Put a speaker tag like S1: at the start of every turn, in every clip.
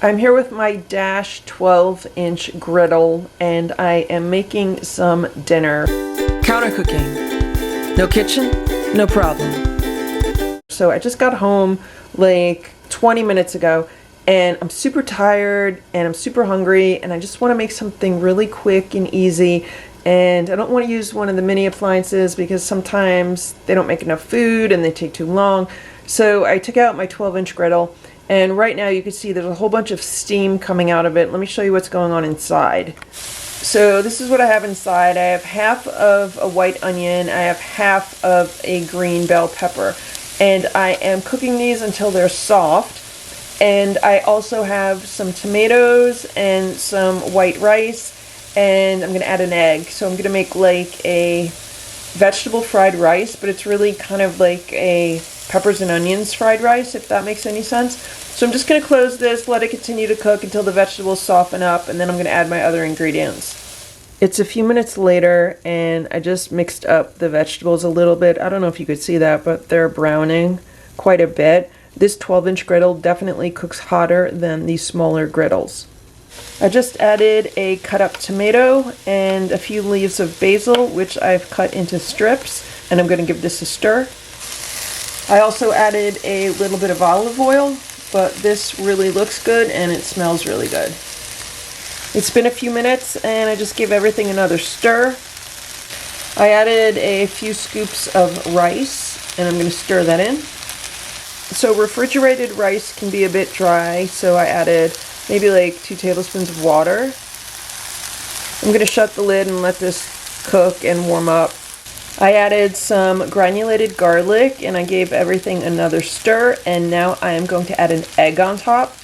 S1: I'm here with my Dash 12-inch griddle, and I am making some dinner. Counter cooking. No kitchen, no problem. So I just got home like 20 minutes ago, and I'm super tired and I'm super hungry, and I just want to make something really quick and easy. And I don't want to use one of the mini appliances because sometimes they don't make enough food and they take too long. So I took out my 12-inch griddle, and right now you can see there's a whole bunch of steam coming out of it. Let me show you what's going on inside. So this is what I have inside. I have half of a white onion, I have half of a green bell pepper, and I am cooking these until they're soft. And I also have some tomatoes and some white rice, and I'm going to add an egg. So I'm going to make like a vegetable fried rice, but it's really kind of like a peppers and onions fried rice, if that makes any sense. So I'm just going to close this, let it continue to cook until the vegetables soften up, and then I'm going to add my other ingredients. It's a few minutes later, and I just mixed up the vegetables a little bit. I don't know if you could see that, but they're browning quite a bit. This 12-inch griddle definitely cooks hotter than these smaller griddles. I just added a cut up tomato and a few leaves of basil, which I've cut into strips, and I'm going to give this a stir. I also added a little bit of olive oil, but this really looks good and it smells really good. It's been a few minutes and I just gave everything another stir. I added a few scoops of rice and I'm going to stir that in. So refrigerated rice can be a bit dry, so I added maybe like 2 tablespoons of water. I'm going to shut the lid and let this cook and warm up. I added some granulated garlic and I gave everything another stir, and now I am going to add an egg on top.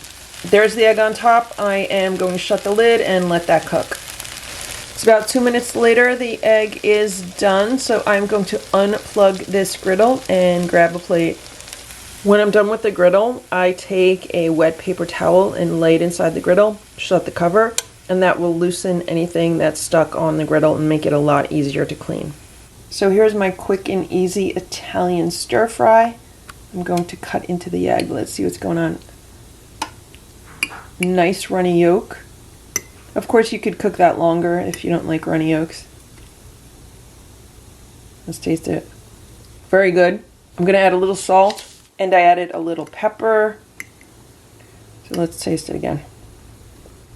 S1: There's the egg on top. I am going to shut the lid and let that cook. It's about 2 minutes later. The egg is done, so I'm going to unplug this griddle and grab a plate. When I'm done with the griddle, I take a wet paper towel and lay it inside the griddle, shut the cover, and that will loosen anything that's stuck on the griddle and make it a lot easier to clean. So here's my quick and easy Italian stir fry. I'm going to cut into the egg. Let's see what's going on. Nice runny yolk. Of course you could cook that longer if you don't like runny yolks. Let's taste it. Very good. I'm going to add a little salt, and I added a little pepper. So let's taste it again.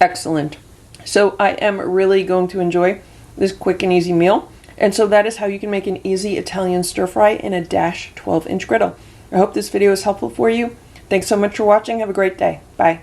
S1: Excellent. So I am really going to enjoy this quick and easy meal. And so that is how you can make an easy Italian stir fry in a Dash 12-inch griddle. I hope this video is helpful for you. Thanks so much for watching. Have a great day. Bye.